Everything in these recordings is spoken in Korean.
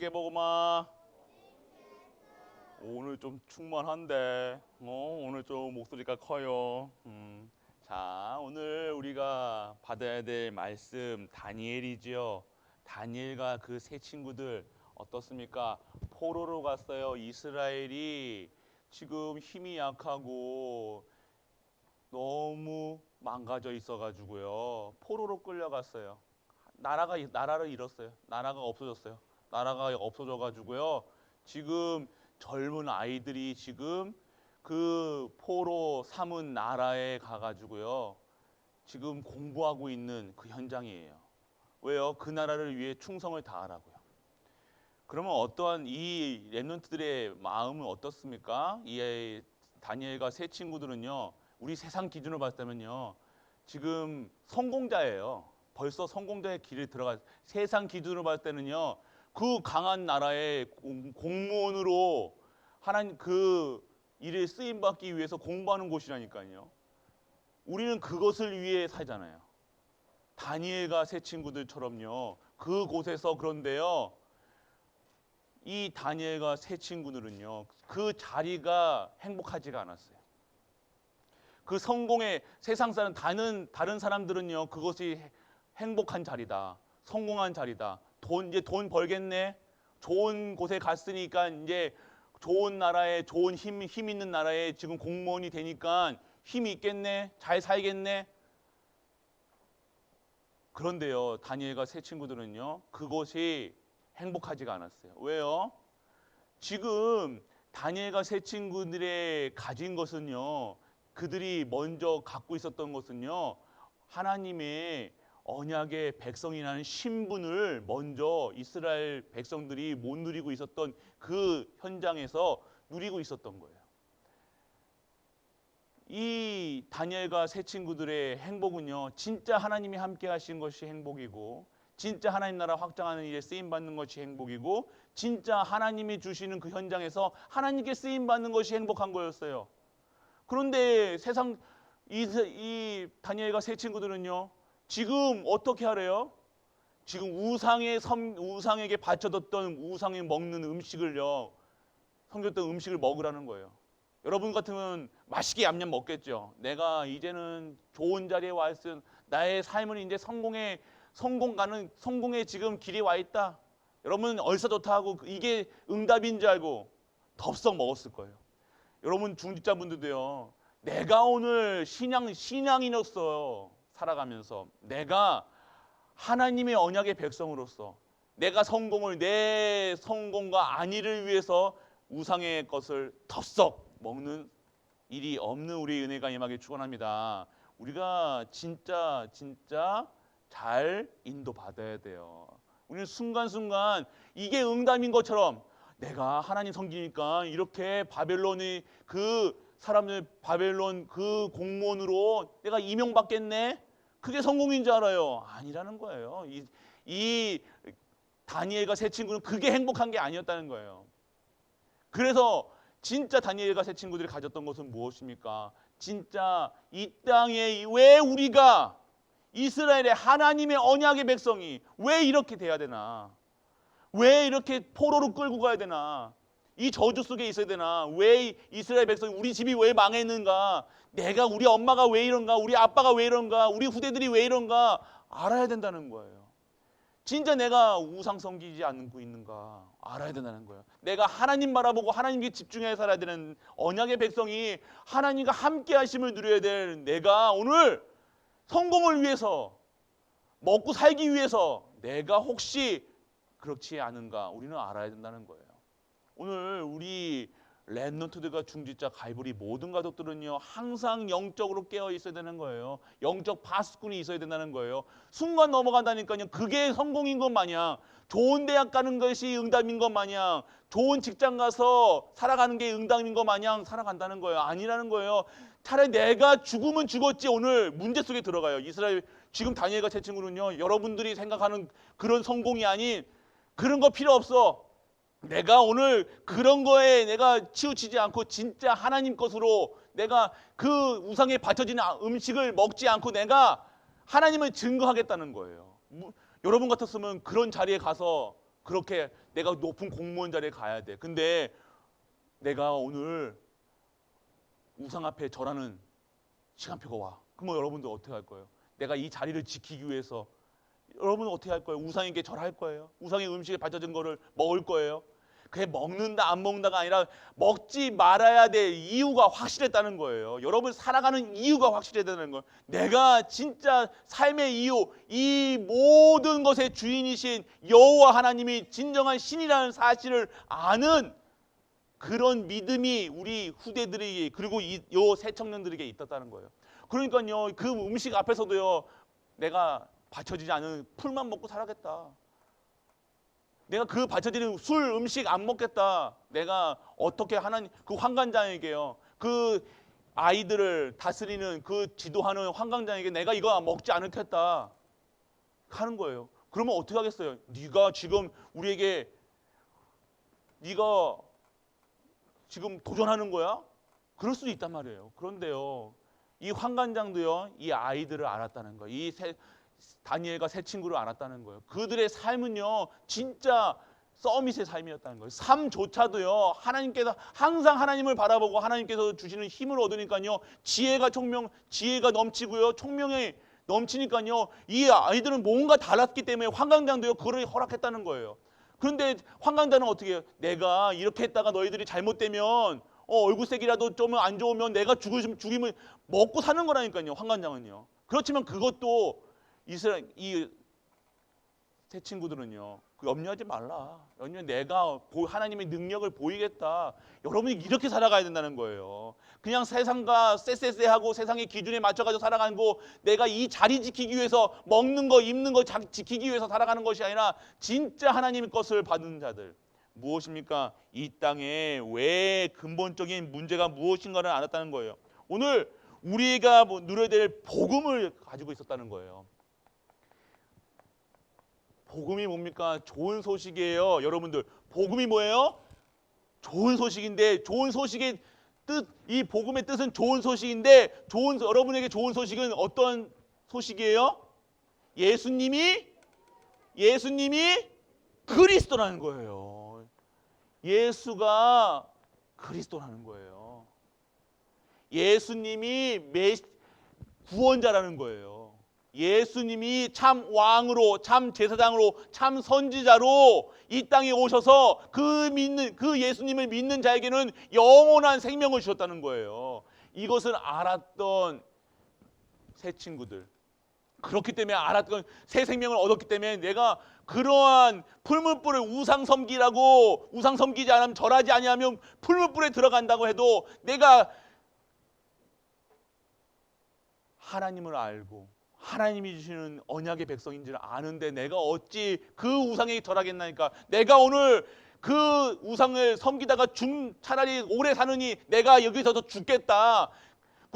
세계복음화 오늘 좀 충만한데 오늘 좀 목소리가 커요. 자, 오늘 우리가 받아야 될 말씀 다니엘이지요. 다니엘과 그 세 친구들 어떻습니까? 포로로 갔어요. 이스라엘이 지금 힘이 약하고 너무 망가져 있어가지고요. 포로로 끌려갔어요. 나라를 잃었어요. 나라가 없어졌어요. 나라가 없어져가지고요. 지금 젊은 아이들이 지금 그 포로 삼은 나라에 가가지고요. 지금 공부하고 있는 그 현장이에요. 왜요? 그 나라를 위해 충성을 다하라고요. 그러면 어떠한 이 렘넌트들의 마음은 어떻습니까? 이 다니엘과 세 친구들은요. 우리 세상 기준으로 봤을 때는요. 지금 성공자예요. 벌써 성공자의 길을 들어가 세상 기준으로 봤을 때는요. 그 강한 나라의 공무원으로 하나님 그 일에 쓰임 받기 위해서 공부하는 곳이라니까요. 우리는 그것을 위해 살잖아요. 다니엘과 세 친구들처럼요. 그곳에서 그런데요. 이 다니엘과 세 친구들은요. 그 자리가 행복하지가 않았어요. 그 성공의 세상 사람 다른 사람들은요. 그것이 행복한 자리다. 성공한 자리다. 이제 돈 벌겠네. 좋은 곳에 갔으니까 이제 좋은 나라에 좋은 힘 있는 나라에 지금 공무원이 되니까 힘이 있겠네. 잘 살겠네. 그런데요. 다니엘과 세 친구들은요. 그것이 행복하지가 않았어요. 왜요? 지금 다니엘과 세 친구들의 가진 것은요. 그들이 먼저 갖고 있었던 것은요. 하나님의 언약의 백성이라는 신분을 먼저 이스라엘 백성들이 못 누리고 있었던 그 현장에서 누리고 있었던 거예요. 이 다니엘과 세 친구들의 행복은요. 진짜 하나님이 함께 하신 것이 행복이고 진짜 하나님 나라 확장하는 일에 쓰임받는 것이 행복이고 진짜 하나님이 주시는 그 현장에서 하나님께 쓰임받는 것이 행복한 거였어요. 그런데 세상 이 다니엘과 세 친구들은요. 지금 어떻게 하래요? 지금 우상에게 바쳐뒀던 우상에 먹는 음식을요. 섬겼던 음식을 먹으라는 거예요. 여러분 같으면 맛있게 얌얌 먹겠죠. 내가 이제는 좋은 자리에 와 있은 나의 삶은 이제 성공의 지금 길이 와 있다. 여러분 얼싸좋다 하고 이게 응답인 줄 알고 덥석 먹었을 거예요. 여러분 중직자분들도요. 내가 오늘 신앙인으로서 살아가면서 내가 하나님의 언약의 백성으로서 내가 내 성공과 안위를 위해서 우상의 것을 덥석 먹는 일이 없는 우리의 은혜가 임하길 축원합니다. 우리가 진짜 잘 인도받아야 돼요. 우리는 순간순간 이게 응답인 것처럼 내가 하나님 섬기니까 이렇게 바벨론 그 공무원으로 내가 임용받겠네. 그게 성공인 줄 알아요. 아니라는 거예요. 이 다니엘과 세 친구는 그게 행복한 게 아니었다는 거예요. 그래서 진짜 다니엘과 세 친구들이 가졌던 것은 무엇입니까? 진짜 이 땅에 왜 우리가 이스라엘의 하나님의 언약의 백성이 왜 이렇게 돼야 되나? 왜 이렇게 포로로 끌고 가야 되나? 이 저주 속에 있어야 되나? 왜 이스라엘 백성이 우리 집이 왜 망했는가? 우리 엄마가 왜 이런가? 우리 아빠가 왜 이런가? 우리 후대들이 왜 이런가? 알아야 된다는 거예요. 진짜 내가 우상 섬기지 않고 있는가? 알아야 된다는 거예요. 내가 하나님 바라보고 하나님께 집중해 살아야 되는 언약의 백성이 하나님과 함께 하심을 누려야 될 내가 오늘 성공을 위해서 먹고 살기 위해서 내가 혹시 그렇지 않은가? 우리는 알아야 된다는 거예요. 오늘 우리 렘넌트들과 중직자 가이브리 모든 가족들은요 항상 영적으로 깨어 있어야 되는 거예요. 영적 파수꾼이 있어야 된다는 거예요. 순간 넘어간다니까요. 그게 성공인 것 마냥 좋은 대학 가는 것이 응답인 것 마냥 좋은 직장 가서 살아가는 게 응답인 것 마냥 살아간다는 거예요. 아니라는 거예요. 차라리 내가 죽으면 죽었지 오늘 문제 속에 들어가요. 이스라엘 지금 다니엘과 제 친구는요. 여러분들이 생각하는 그런 성공이 아닌 그런 거 필요 없어. 내가 오늘 그런 거에 내가 치우치지 않고 진짜 하나님 것으로 내가 그 우상에 바쳐지는 음식을 먹지 않고 내가 하나님을 증거하겠다는 거예요. 여러분 같았으면 그런 자리에 가서 그렇게 내가 높은 공무원 자리에 가야 돼. 근데 내가 오늘 우상 앞에 절하는 시간표가 와. 그러면 여러분들 어떻게 할 거예요? 내가 이 자리를 지키기 위해서 여러분은 어떻게 할 거예요? 우상에게 절할 거예요? 우상의 음식에 바쳐진 거를 먹을 거예요? 그게 먹는다 안 먹는다가 아니라 먹지 말아야 될 이유가 확실했다는 거예요. 여러분 살아가는 이유가 확실해야 되는 거예요. 내가 진짜 삶의 이유, 이 모든 것의 주인이신 여호와 하나님이 진정한 신이라는 사실을 아는 그런 믿음이 우리 후대들에게 그리고 요 새청년들에게 있었다는 거예요. 그러니까요, 그 음식 앞에서도요, 내가 받쳐지지 않은 풀만 먹고 살아겠다. 내가 그 받쳐지는 술, 음식 안 먹겠다. 내가 어떻게 하나님, 그 환관장에게요, 그 아이들을 다스리는 그 지도하는 환관장에게 내가 이거 먹지 않겠다 하는 거예요. 그러면 어떻게 하겠어요? 네가 지금 우리에게 네가 지금 도전하는 거야? 그럴 수도 있단 말이에요. 그런데요, 이 환관장도요, 이 아이들을 알았다는 거예요. 다니엘과 세 친구를 알았다는 거예요. 그들의 삶은요, 진짜 서밋의 삶이었다는 거예요. 삶조차도요, 하나님께서 항상 하나님을 바라보고 하나님께서 주시는 힘을 얻으니까요, 지혜가 넘치고요, 총명이 넘치니까요, 이 아이들은 뭔가 달랐기 때문에 환관장도요, 그걸 허락했다는 거예요. 그런데 환관장은 어떻게 해요? 내가 이렇게 했다가 너희들이 잘못되면 얼굴색이라도 좀 안 좋으면 내가 죽이면 먹고 사는 거라니까요. 환관장은요. 그렇지만 그것도 이 새 친구들은요, 염려하지 말라. 내가 하나님의 능력을 보이겠다. 여러분이 이렇게 살아가야 된다는 거예요. 그냥 세상과 쎄쎄쎄하고 세상의 기준에 맞춰가지고 살아가는 거, 내가 이 자리 지키기 위해서 먹는 거, 입는 거 지키기 위해서 살아가는 것이 아니라 진짜 하나님의 것을 받는 자들. 무엇입니까? 이 땅에 왜 근본적인 문제가 무엇인가를 알았다는 거예요. 오늘 우리가 누려야 될 복음을 가지고 있었다는 거예요. 복음이 뭡니까? 좋은 소식이에요. 여러분들, 복음이 뭐예요? 좋은 소식인데, 좋은 소식의 뜻, 이 복음의 뜻은 좋은 소식인데, 여러분에게 좋은 소식은 어떤 소식이에요? 예수님이 그리스도라는 거예요. 예수가 그리스도라는 거예요. 예수님이 구원자라는 거예요. 예수님이 참 왕으로, 참 제사장으로, 참 선지자로 이 땅에 오셔서 그 예수님을 믿는 자에게는 영원한 생명을 주셨다는 거예요. 이것을 알았던 새 친구들, 그렇기 때문에 알았던 새 생명을 얻었기 때문에 내가 그러한 풀무불을 우상 섬기지 않으면, 절하지 아니하면 풀무불에 들어간다고 해도 내가 하나님을 알고 하나님이 주시는 언약의 백성인지를 아는데 내가 어찌 그 우상에 절하겠나니까. 내가 오늘 그 우상을 섬기다가 차라리 오래 사느니 내가 여기서도 죽겠다.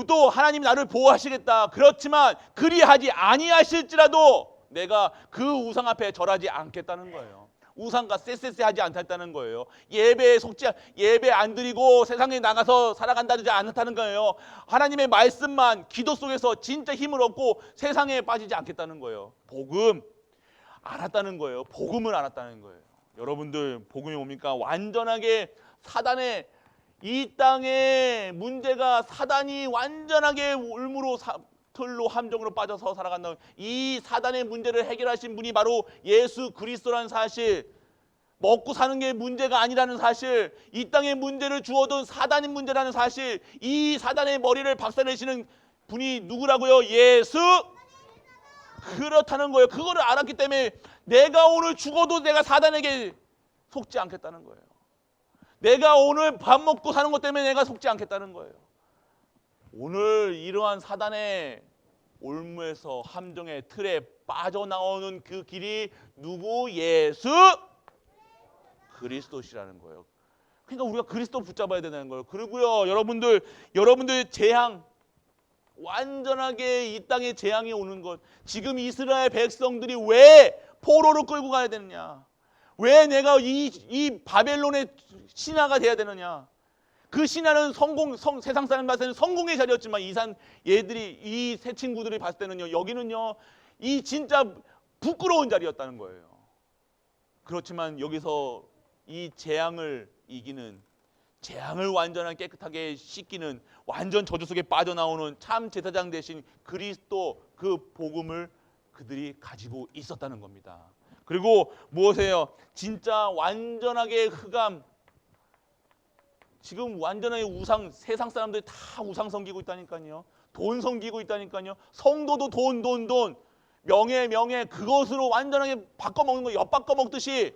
또 하나님이 나를 보호하시겠다. 그렇지만 그리하지 아니하실지라도 내가 그 우상 앞에 절하지 않겠다는 거예요. 우상과 쎄쎄쎄하지 않겠다는 거예요. 예배 안 드리고 세상에 나가서 살아간다지 않다는 거예요. 하나님의 말씀만 기도 속에서 진짜 힘을 얻고 세상에 빠지지 않겠다는 거예요. 복음 알았다는 거예요. 복음을 알았다는 거예요. 여러분들, 복음이 뭡니까? 완전하게 사단의, 이 땅의 문제가 사단이 완전하게 울무로 틀로 함정으로 빠져서 살아간다는, 이 사단의 문제를 해결하신 분이 바로 예수 그리스도라는 사실, 먹고 사는 게 문제가 아니라는 사실, 이 땅의 문제를 주어둔 사단의 문제라는 사실, 이 사단의 머리를 박살내시는 분이 누구라고요? 예수. 그렇다는 거예요. 그거를 알았기 때문에 내가 오늘 죽어도 내가 사단에게 속지 않겠다는 거예요. 내가 오늘 밥 먹고 사는 것 때문에 내가 속지 않겠다는 거예요. 오늘 이러한 사단의 올무에서 함정의 틀에 빠져나오는 그 길이 누구? 예수 그리스도시라는 거예요. 그러니까 우리가 그리스도 붙잡아야 되는 거예요. 그리고요, 여러분들 재앙, 완전하게 이 땅에 재앙이 오는 것, 지금 이스라엘 백성들이 왜 포로로 끌고 가야 되느냐? 왜 내가 이 바벨론의 신하가 돼야 되느냐? 그 신하는 세상 사람 봤을 때는 성공의 자리였지만 이 새 친구들이 봤을 때는요, 여기는요, 이 진짜 부끄러운 자리였다는 거예요. 그렇지만 여기서 이 재앙을 이기는, 재앙을 완전하게 깨끗하게 씻기는, 완전 저주 속에 빠져나오는 참 제사장 대신 그리스도, 그 복음을 그들이 가지고 있었다는 겁니다. 그리고 무엇이에요? 진짜 완전하게 흑암, 지금 완전하게 우상, 세상 사람들이 다 우상 섬기고 있다니까요. 돈 섬기고 있다니까요. 성도도 돈, 명예, 그것으로 완전하게 바꿔먹는 거, 엿바꿔 먹듯이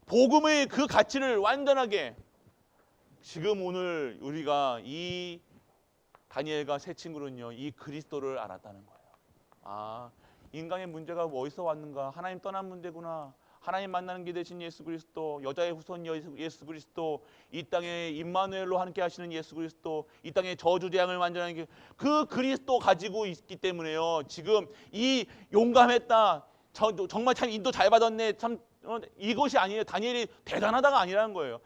복음의 그 가치를 완전하게, 지금 오늘 우리가 이 다니엘과 세 친구는요, 이 그리스도를 알았다는 거예요. 아, 인간의 문제가 어디서 왔는가? 하나님 떠난 문제구나. 하나님 만나는 길 대신 예수 그리스도, 여자의 후손 예수 그리스도, 이 땅에 임마누엘로 함께 하시는 예수 그리스도, 이 땅에 저주 재앙을 완전하게 그 그리스도 가지고 있기 때문에요. 지금 이 용감했다, 정말 참 인도 잘 받았네, 참 이것이 아니에요. 다니엘이 대단하다가 아니라는 거예요.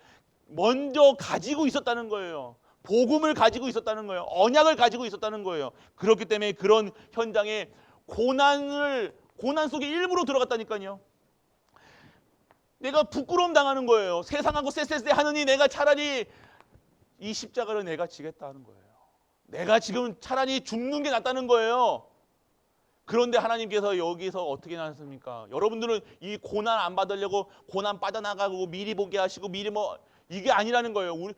먼저 가지고 있었다는 거예요. 복음을 가지고 있었다는 거예요. 언약을 가지고 있었다는 거예요. 그렇기 때문에 그런 현장에 고난 속에 일부러 들어갔다니까요. 내가 부끄러움 당하는 거예요. 세상하고 쎄쎄쎄 하느니 내가 차라리 이 십자가를 내가 지겠다 하는 거예요. 내가 지금 차라리 죽는 게 낫다는 거예요. 그런데 하나님께서 여기서 어떻게 나섰습니까? 여러분들은 이 고난 안 받으려고 고난 빠져나가고 미리 보게 하시고 미리 이게 아니라는 거예요. 우리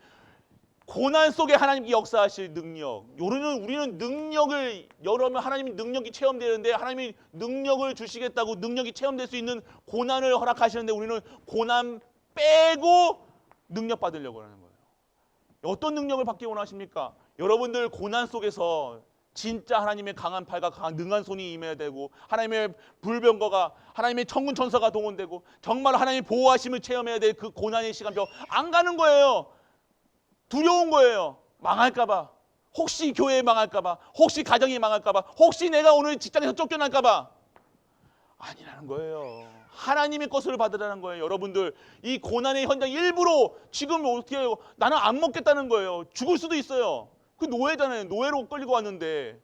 고난 속에 하나님께 역사하실 능력. 우리는 능력을, 여러분 하나님이 능력이 체험되는데 하나님이 능력을 주시겠다고 능력이 체험될 수 있는 고난을 허락하시는데 우리는 고난 빼고 능력 받으려고 하는 거예요. 어떤 능력을 받기 원하십니까? 여러분들 고난 속에서 진짜 하나님의 강한 팔과 능한 손이 임해야 되고, 하나님의 불병거가, 하나님의 천군 천사가 동원되고, 정말 하나님의 보호하심을 체험해야 될 그 고난의 시간표 안 가는 거예요. 두려운 거예요. 망할까봐, 혹시 교회 망할까봐, 혹시 가정이 망할까봐, 혹시 내가 오늘 직장에서 쫓겨날까봐. 아니라는 거예요. 하나님의 것을 받으라는 거예요. 여러분들 이 고난의 현장 일부러 지금 어떻게 해요? 나는 안 먹겠다는 거예요. 죽을 수도 있어요. 그 노예잖아요. 노예로 끌리고 왔는데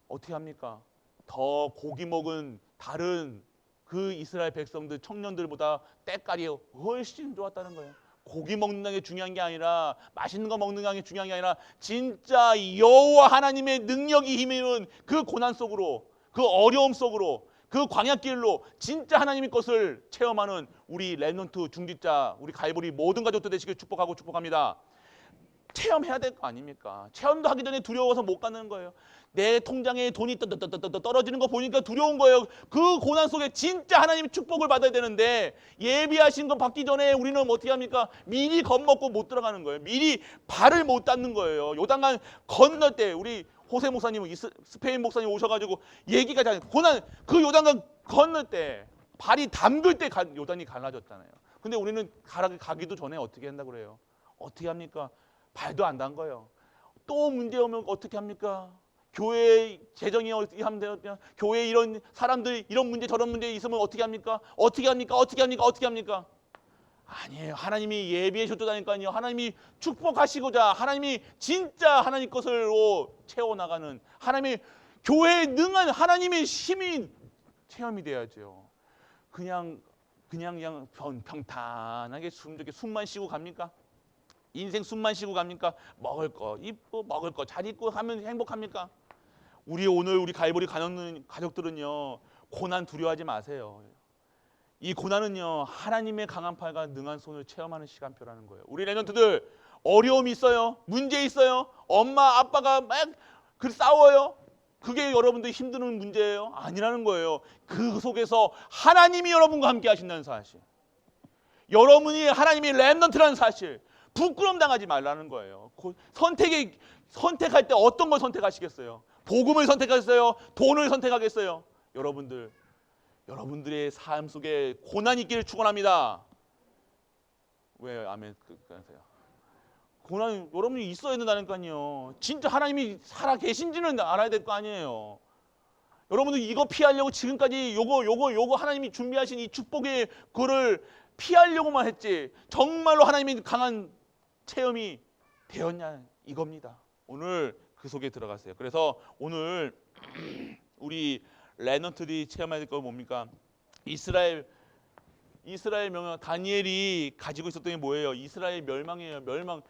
어떻게 합니까? 더 고기 먹은 다른 그 이스라엘 백성들, 청년들보다 때깔이 훨씬 좋았다는 거예요. 고기 먹는 게 중요한 게 아니라, 맛있는 거 먹는 게 중요한 게 아니라, 진짜 여호와 하나님의 능력이 힘입은 그 고난 속으로, 그 어려움 속으로, 그 광야길로 진짜 하나님의 것을 체험하는 우리 렘넌트 중직자, 우리 갈보리 모든 가족들 되시길 축복합니다. 체험해야 될 거 아닙니까? 체험도 하기 전에 두려워서 못 가는 거예요. 내 통장에 돈이 떨어지는 거 보니까 두려운 거예요. 그 고난 속에 진짜 하나님의 축복을 받아야 되는데, 예비하신 거 받기 전에 우리는 어떻게 합니까? 미리 겁먹고 못 들어가는 거예요. 미리 발을 못 닿는 거예요. 요단강 건널 때 우리 호세 목사님, 스페인 목사님 오셔가지고 얘기가 잘, 고난 그 요단강 건널 때 발이 담글 때 요단이 갈라졌잖아요. 근데 우리는 가기도 전에 어떻게 한다고 그래요? 어떻게 합니까? 발도 안 단 거예요. 또 문제 오면 어떻게 합니까? 교회 재정이 어떻게 하면 돼요? 교회 이런 사람들 이런 문제 저런 문제 있으면 어떻게 합니까? 어떻게 합니까? 아니에요. 하나님이 예비해 줬다니까요. 하나님이 축복하시고자, 하나님이 진짜 하나님 것으로 채워나가는, 하나님의 교회에 능한 하나님의 힘이 체험이 돼야죠. 그냥 평탄하게 숨만 쉬고 갑니까? 인생 숨만 쉬고 갑니까? 먹을 거 입고 먹을 거 잘 입고 하면 행복합니까? 우리 갈보리 가족들은요, 고난 두려워하지 마세요. 이 고난은요, 하나님의 강한 팔과 능한 손을 체험하는 시간표라는 거예요. 우리 렘넌트들 어려움이 있어요. 문제 있어요. 엄마 아빠가 막 싸워요. 그게 여러분들 힘드는 문제예요? 아니라는 거예요. 그 속에서 하나님이 여러분과 함께 하신다는 사실, 여러분이 하나님의 렘넌트라는 사실, 부끄럼 당하지 말라는 거예요. 선택할 때 어떤 걸 선택하시겠어요? 복음을 선택하겠어요? 돈을 선택하겠어요? 여러분들의 삶 속에 고난이 있기를 축원합니다. 왜 아멘 그러세요? 고난 여러분이 있어야 된다니까요. 진짜 하나님이 살아 계신지는 알아야 될 거 아니에요. 여러분들 이거 피하려고 지금까지 요거 하나님이 준비하신 이 축복의 그를 피하려고만 했지, 정말로 하나님이 강한 체험이 되었냐 이겁니다. 오늘 그 속에 들어갔어요. 그래서 오늘 우리 렘넌트들이 체험해야 될 건 뭡니까? 이스라엘 이스라엘 멸망, 다니엘이 가지고 있었던 게 뭐예요? 이스라엘 멸망이에요. 멸망.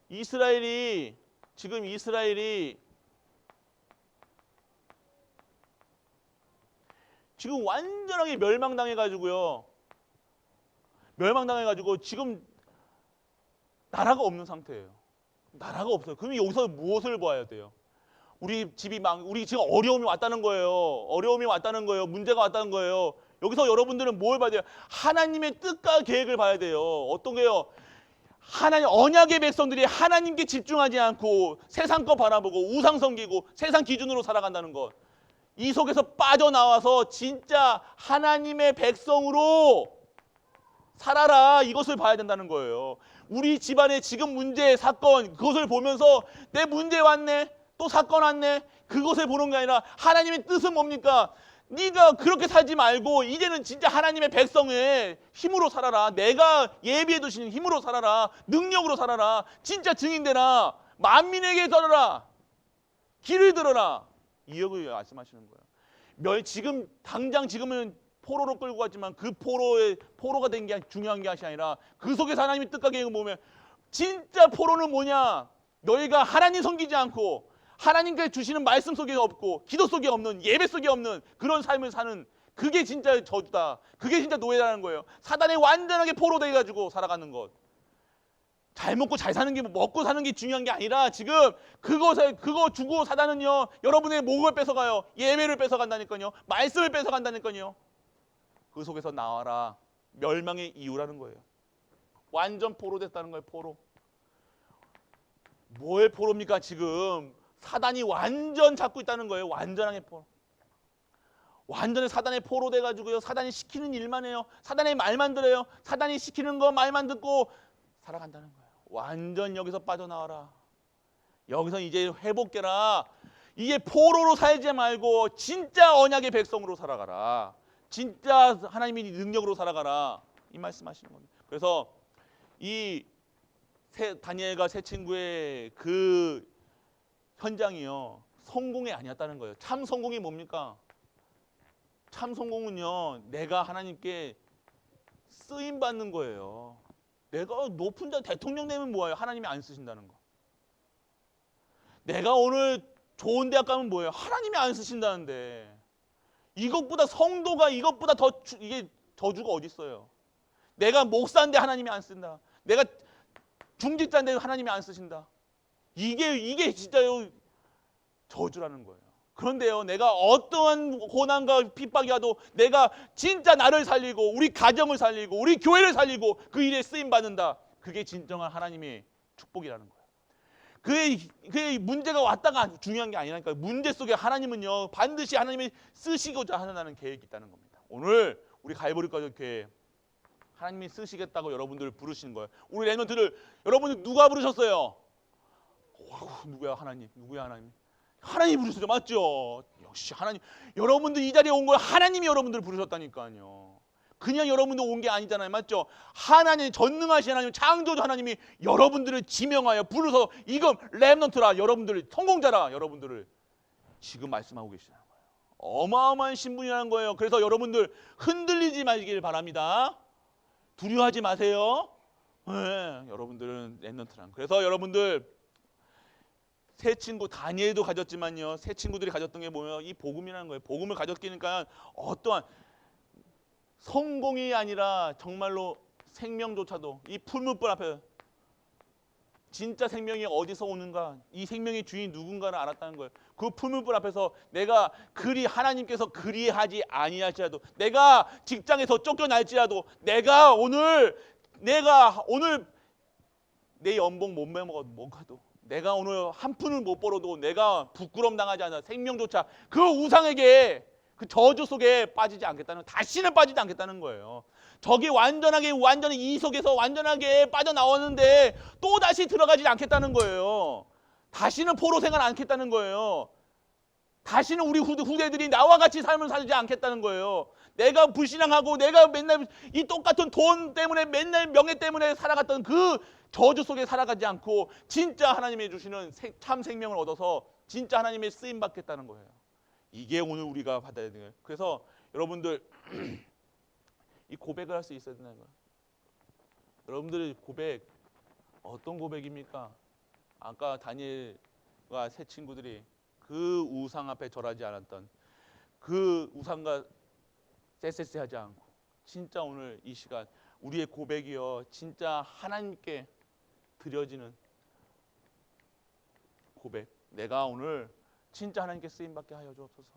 이스라엘이 지금 지금 완전하게 멸망당해가지고요. 멸망당해가지고 지금 나라가 없는 상태예요. 나라가 없어요. 그럼 여기서 무엇을 봐야 돼요? 우리 지금 어려움이 왔다는 거예요. 어려움이 왔다는 거예요. 문제가 왔다는 거예요. 여기서 여러분들은 뭘 봐야 돼요? 하나님의 뜻과 계획을 봐야 돼요. 어떤 게요? 하나님 언약의 백성들이 하나님께 집중하지 않고 세상 거 바라보고 우상 섬기고 세상 기준으로 살아간다는 것. 이 속에서 빠져나와서 진짜 하나님의 백성으로 살아라, 이것을 봐야 된다는 거예요. 우리 집안의 지금 문제, 사건, 그것을 보면서 내 문제 왔네, 또 사건 왔네, 그것을 보는 게 아니라 하나님의 뜻은 뭡니까? 네가 그렇게 살지 말고 이제는 진짜 하나님의 백성의 힘으로 살아라. 내가 예비해 두시는 힘으로 살아라. 능력으로 살아라. 진짜 증인되라. 만민에게 전하라. 길을 들어라. 이역을 말씀하시는 거예요. 지금 당장 지금은 포로로 끌고 갔지만 그 포로가 된 게 중요한 게 아니라 그 속에서 하나님의 뜻과 계획을 보면 진짜 포로는 뭐냐? 너희가 하나님 섬기지 않고 하나님께 주시는 말씀 속에 없고 기도 속에 없는, 예배 속에 없는 그런 삶을 사는, 그게 진짜 저주다. 그게 진짜 노예라는 거예요. 사단에 완전하게 포로돼 가지고 살아가는 것. 잘 먹고 잘 사는 게, 먹고 사는 게 중요한 게 아니라 지금 그거 주고 사단은요, 여러분의 목을 뺏어가요. 예배를 뺏어간다니까요. 말씀을 뺏어간다니까요. 그 속에서 나와라. 멸망의 이유라는 거예요. 완전 포로됐다는 거예요. 포로. 뭘 포로입니까? 지금 사단이 완전 잡고 있다는 거예요. 완전하게 포로. 완전히 사단의 포로 돼가지고요. 사단이 시키는 일만 해요. 사단의 말만 들어요. 사단이 시키는 거 말만 듣고 살아간다는 거예요. 완전 여기서 빠져나와라. 여기서 이제 회복되라. 이게 포로로 살지 말고 진짜 언약의 백성으로 살아가라. 진짜 하나님의 능력으로 살아가라. 이 말씀하시는 겁니다. 그래서 이 다니엘과 세 친구의 그 현장이요, 성공이 아니었다는 거예요. 참 성공이 뭡니까? 참 성공은요, 내가 하나님께 쓰임 받는 거예요. 내가 높은 자 대통령 되면 뭐예요? 하나님이 안 쓰신다는 거. 내가 오늘 좋은 대학 가면 뭐예요? 하나님이 안 쓰신다는데. 이것보다 성도가 이것보다 더 이게 저주가 어디 있어요? 내가 목사인데 하나님이 안 쓴다. 내가 중직자인데 하나님이 안 쓰신다. 이게 진짜요 저주라는 거예요. 그런데요, 내가 어떠한 고난과 핍박이 와도 내가 진짜 나를 살리고 우리 가정을 살리고 우리 교회를 살리고 그 일에 쓰임 받는다. 그게 진정한 하나님의 축복이라는 거예요. 그의 문제가 왔다가 중요한 게 아니라니까요. 문제 속에 하나님은요, 반드시 하나님이 쓰시고자 하는 계획이 있다는 겁니다. 오늘 우리 갈보리 가족 교회 하나님이 쓰시겠다고 여러분들을 부르시는 거예요. 우리 랩런트를 여러분들 누가 부르셨어요? 누구야? 하나님. 누구야? 하나님. 하나님이 부르셨죠. 맞죠? 역시 하나님. 여러분들 이 자리에 온 걸 하나님이 여러분들을 부르셨다니까요. 그냥 여러분들 온 게 아니잖아요. 맞죠? 하나님, 전능하신 하나님, 창조주 하나님이 여러분들을 지명하여 부르서 이거 랩런트라, 여러분들을 성공자라, 여러분들을 지금 말씀하고 계시는 거예요. 어마어마한 신분이라는 거예요. 그래서 여러분들 흔들리지 마시길 바랍니다. 두려워하지 마세요. 네, 여러분들은 랩런트란. 그래서 여러분들 세 친구 다니엘도 가졌지만요, 세 친구들이 가졌던 게 뭐예요? 이 복음이라는 거예요. 복음을 가졌기니까 어떠한 성공이 아니라 정말로 생명조차도 이 풀무불 앞에 진짜 생명이 어디서 오는가, 이 생명의 주인이 누군가를 알았다는 거예요. 그 풀무불 앞에서 내가 하나님께서 그리하지 아니할지라도, 내가 직장에서 쫓겨날지라도, 내가 오늘 내 연봉 못 먹어도, 내가 오늘 한 푼을 못 벌어도 내가 부끄럼 당하지 않아 생명조차 그 우상에게 그 저주 속에 빠지지 않겠다는, 다시는 빠지지 않겠다는 거예요. 저기 완전히 이 속에서 완전하게 빠져나왔는데 또 다시 들어가지 않겠다는 거예요. 다시는 포로 생활 않겠다는 거예요. 다시는 우리 후대들이 나와 같이 삶을 살지 않겠다는 거예요. 내가 불신앙하고 내가 맨날 이 똑같은 돈 때문에 맨날 명예 때문에 살아갔던 그 저주 속에 살아가지 않고 진짜 하나님이 주시는 참 생명을 얻어서 진짜 하나님의 쓰임 받겠다는 거예요. 이게 오늘 우리가 받아야 돼요. 그래서 여러분들 이 고백을 할 수 있어야 된다는 거예요. 여러분들의 고백 어떤 고백입니까? 아까 다니엘과 세 친구들이 그 우상 앞에 절하지 않았던 그 우상과 쎄쎄쎄하지 않고 진짜 오늘 이 시간 우리의 고백이요 진짜 하나님께 드려지는 고백. 내가 오늘 진짜 하나님께 쓰임받게 하여 주옵소서.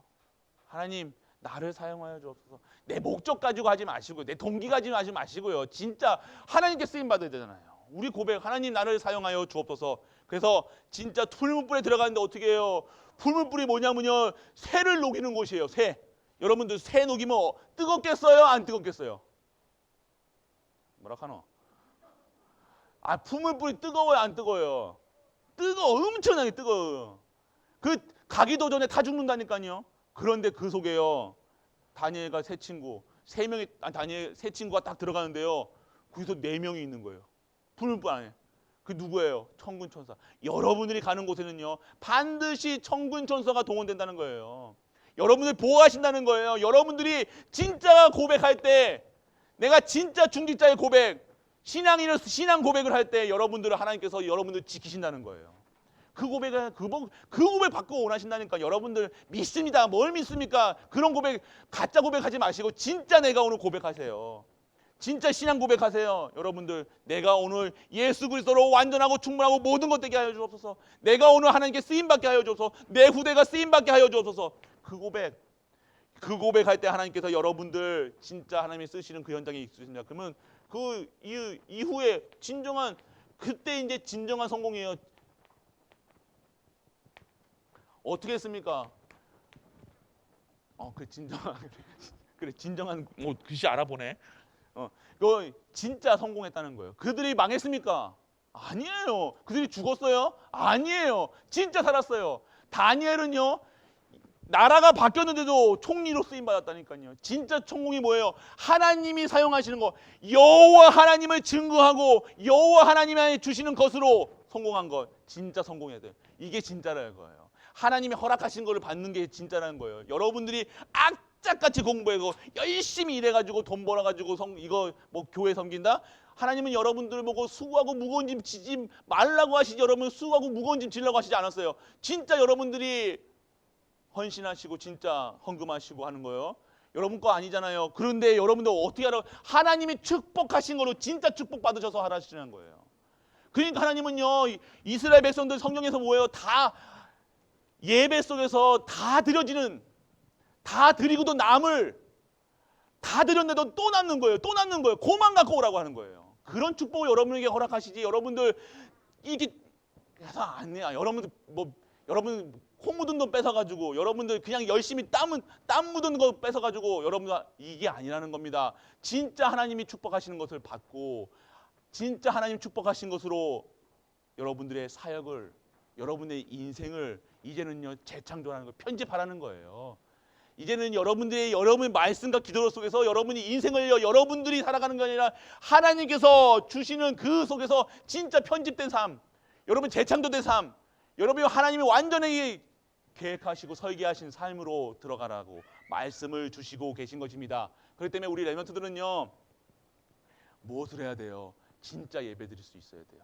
하나님 나를 사용하여 주옵소서. 내 목적 가지고 하지 마시고 내 동기 가지고 하지 마시고요. 진짜 하나님께 쓰임받아야 되잖아요. 우리 고백 하나님 나를 사용하여 주옵소서. 그래서 진짜 풀무불에 들어가는데 어떻게 해요? 풀무불이 뭐냐면요. 새를 녹이는 곳이에요. 새. 여러분들 새 녹이면 뜨겁겠어요? 안 뜨겁겠어요? 뭐라 카노? 아 풀무불이 뜨거워요? 안 뜨거워요? 뜨거워. 엄청나게 뜨거워요. 그 가기도 전에 타 죽는다니까요. 그런데 그 속에요. 다니엘과 세 친구, 다니엘 세 친구가 딱 들어가는데요. 거기서 4명이 있는 거예요. 풀무불 안에. 그 누구예요? 천군 천사. 여러분들이 가는 곳에는요. 반드시 천군 천사가 동원된다는 거예요. 여러분들 보호하신다는 거예요. 여러분들이 진짜 고백할 때 내가 진짜 중직자의 고백, 신앙 고백을 할 때 여러분들을 하나님께서 여러분들 지키신다는 거예요. 그 고백 받고 원하신다니까. 여러분들 믿습니다. 뭘 믿습니까? 그런 고백 가짜 고백하지 마시고 진짜 내가 오늘 고백하세요. 진짜 신앙 고백하세요. 여러분들 내가 오늘 예수 그리스도로 완전하고 충분하고 모든 것 되게 하여 주옵소서. 내가 오늘 하나님께 쓰임받게 하여 주옵소서. 내 후대가 쓰임받게 하여 주옵소서. 그 고백할 때 하나님께서 여러분들 진짜 하나님이 쓰시는 그 현장에 있으십니다. 그러면 그 이후에 그때 이제 진정한 성공이에요. 어떻게 했습니까? 진정한 글씨 알아보네. 그 진짜 성공했다는 거예요. 그들이 망했습니까? 아니에요. 그들이 죽었어요? 아니에요. 진짜 살았어요. 다니엘은요. 나라가 바뀌었는데도 총리로 쓰임 받았다니까요. 진짜 성공이 뭐예요? 하나님이 사용하시는 거, 여호와 하나님을 증거하고 여호와 하나님이 주시는 것으로 성공한 것, 진짜 성공해야 돼요. 이게 진짜라는 거예요. 하나님이 허락하신 것을 받는 게 진짜라는 거예요. 여러분들이 악착같이 공부하고 열심히 일해가지고 돈 벌어가지고 이거 뭐 교회 섬긴다? 하나님은 여러분들을 보고 수고하고 무거운 짐 지지 말라고 하시지. 여러분 수고하고 무거운 짐 지려고 하시지 않았어요. 진짜 여러분들이 헌신하시고 진짜 헌금하시고 하는 거예요. 여러분 거 아니잖아요. 그런데 여러분들 어떻게 알아요? 하나님이 축복하신 거로 진짜 축복 받으셔서 하시는 거예요. 그러니까 하나님은요. 이스라엘 백성들 성경에서 뭐예요? 다 예배 속에서 다 드리고도 남을 다 드렸는데도 또 남는 거예요. 또 남는 거예요. 그만 갖고 오라고 하는 거예요. 그런 축복을 여러분에게 허락하시지. 여러분들 이게 해서 안 해요. 여러분 코 묻은 돈 뺏어가지고 여러분들 그냥 열심히 땀 묻은 거 뺏어가지고 여러분들 이게 아니라는 겁니다. 진짜 하나님이 축복하시는 것을 받고 진짜 하나님 축복하신 것으로 여러분들의 사역을 여러분의 인생을 이제는요 재창조하는 거 편집하라는 거예요. 이제는 여러분의 말씀과 기도 속에서 여러분이 인생을 여러분들이 살아가는 게 아니라 하나님께서 주시는 그 속에서 진짜 편집된 삶, 여러분 재창조된 삶, 여러분이 하나님이 완전히 계획하시고 설계하신 삶으로 들어가라고 말씀을 주시고 계신 것입니다. 그렇기 때문에 우리 렘넌트들은요 무엇을 해야 돼요? 진짜 예배 드릴 수 있어야 돼요.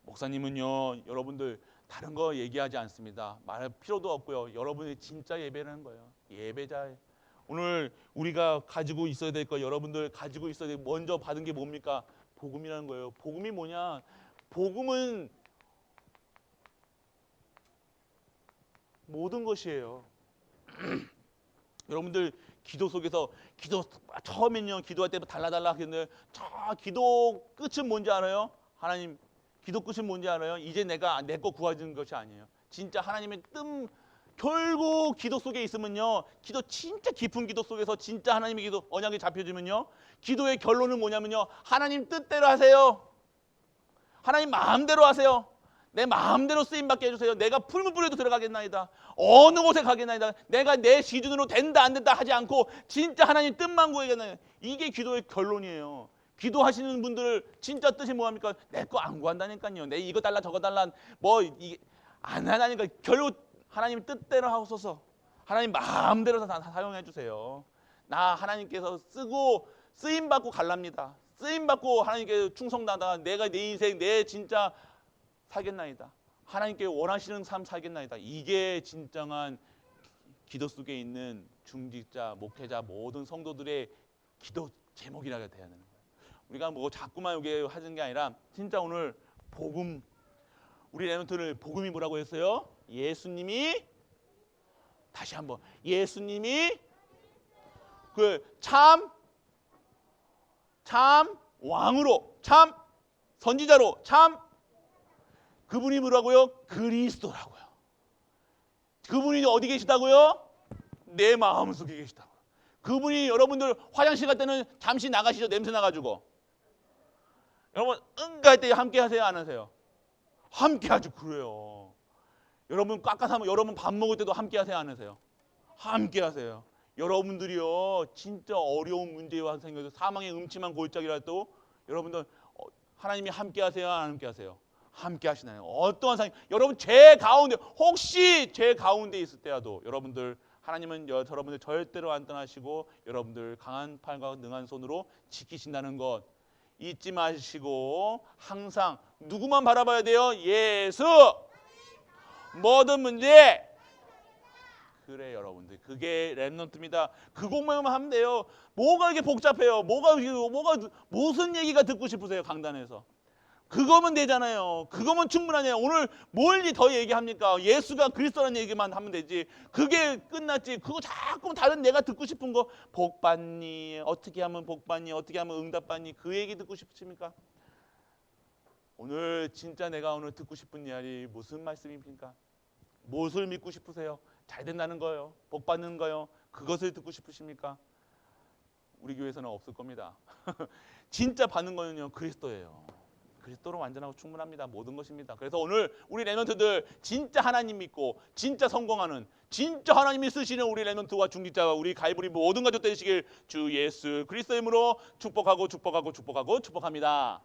목사님은요 여러분들 다른 거 얘기하지 않습니다. 말할 필요도 없고요. 여러분이 진짜 예배라는 거예요. 예배자. 오늘 우리가 가지고 있어야 될 거, 여러분들 가지고 있어야 될 먼저 받은 게 뭡니까? 복음이라는 거예요. 복음이 뭐냐? 복음은 모든 것이에요. 여러분들 기도 속에서 처음엔요 기도할 때 달라달라 하겠는데 저 기도 끝은 뭔지 알아요? 하나님 기도 끝은 뭔지 알아요? 이제 내가 내 거 구하는 것이 아니에요. 진짜 하나님의 결국 기도 속에 있으면요 기도 진짜 깊은 기도 속에서 진짜 하나님의 기도 언약이 잡혀지면요 기도의 결론은 뭐냐면요 하나님 뜻대로 하세요. 하나님 마음대로 하세요. 내 마음대로 쓰임받게 해주세요. 내가 풀무불에도 들어가겠나이다. 어느 곳에 가겠나이다. 내가 내 기준으로 된다 안 된다 하지 않고 진짜 하나님 뜻만 구하겠나이다. 이게 기도의 결론이에요. 기도하시는 분들 진짜 뜻이 뭐합니까? 내 거 안 구한다니까요. 내 이거 달라 저거 달라 이게 안 하다니까. 결국 하나님 뜻대로 하소서. 하나님 마음대로 다 사용해 주세요. 나 하나님께서 쓰고 쓰임 받고 갈랍니다. 쓰임 받고 하나님께 충성나다. 내가 내 인생 내 진짜 살겠나이다. 하나님께 원하시는 삶 살겠나이다. 이게 진정한 기도 속에 있는 중직자, 목회자, 모든 성도들의 기도 제목이라고 해야 되는 거예요. 우리가 뭐 자꾸만 여기 하는 게 아니라 진짜 오늘 복음, 우리 렘넌트를 복음이 뭐라고 했어요? 예수님이, 다시 한번, 예수님이 그 참 왕으로, 참 선지자로, 참 그분이 뭐라고요? 그리스도라고요. 그분이 어디 계시다고요? 내 마음속에 계시다고요. 그분이 여러분들 화장실 갈 때는 잠시 나가시죠. 냄새 나가지고. 여러분 응갈 때 함께 하세요? 안 하세요? 함께 하죠. 그래요. 여러분 깎아서 여러분 밥 먹을 때도 함께 하세요? 안 하세요? 함께 하세요. 여러분들이요 진짜 어려운 문제와 생겨서 사망의 음침한 골짜기라도 여러분들 하나님이 함께 하세요? 안 함께 하세요? 함께 하시나요? 어떠한 상황, 여러분 죄 가운데 혹시 죄 가운데 있을 때라도 여러분들 하나님은 여러분들 절대로 안 떠나시고 여러분들 강한 팔과 능한 손으로 지키신다는 것 잊지 마시고 항상 누구만 바라봐야 돼요? 예수. 모든 문제. 그래 여러분들 그게 렘넌트입니다. 그것만 하면 돼요. 뭐가 이게 복잡해요? 뭐가 무슨 얘기가 듣고 싶으세요? 강단에서 그거면 되잖아요. 그거면 충분하네요. 오늘 뭘 더 얘기합니까? 예수가 그리스도라는 얘기만 하면 되지. 그게 끝났지. 그거 자꾸 다른 내가 듣고 싶은 거 복 받니? 어떻게 하면 복 받니? 어떻게 하면 응답 받니? 그 얘기 듣고 싶으십니까? 오늘 진짜 내가 오늘 듣고 싶은 이야기 무슨 말씀입니까? 무엇을 믿고 싶으세요? 잘 된다는 거예요? 복 받는 거예요? 그것을 듣고 싶으십니까? 우리 교회에서는 없을 겁니다. 진짜 받는 거는요 그리스도예요. 그리스도로 완전하고 충분합니다. 모든 것입니다. 그래서 오늘 우리 렘넌트들 진짜 하나님 믿고 진짜 성공하는 진짜 하나님이 쓰시는 우리 렘넌트와 중직자와 우리 갈보리 모든 가족 되시길 주 예수 그리스도의 이름으로 축복합니다.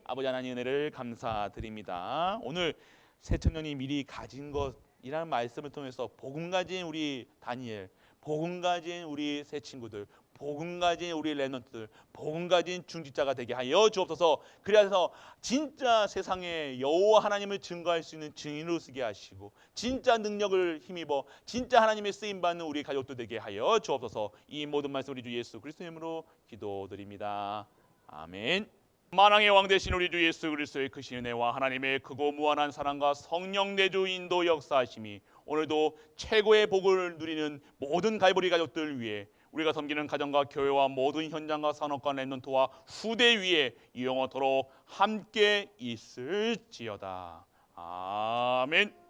아버지 하나님 은혜를 감사드립니다. 오늘 새 청년이 미리 가진 것이라는 말씀을 통해서 복음 가진 우리 다니엘, 복음 가진 우리 새 친구들, 복음 가진 우리 렘넌트들, 복음 가진 중직자가 되게 하여 주옵소서. 그래서 진짜 세상에 여호와 하나님을 증거할 수 있는 증인으로 쓰게 하시고 진짜 능력을 힘입어 진짜 하나님의 쓰임 받는 우리 가족들 되게 하여 주옵소서. 이 모든 말씀 우리 주 예수 그리스도의 이름으로 기도드립니다. 아멘. 만왕의 왕 되신 우리 주 예수 그리스도의 크신 은혜와 하나님의 크고 무한한 사랑과 성령 내주 인도 역사하심이 오늘도 최고의 복을 누리는 모든 갈보리 가족들 위해 우리가 섬기는 가정과 교회와 모든 현장과 산업과 렘넌트와 후대 위에 영원토록 함께 있을지어다. 아멘.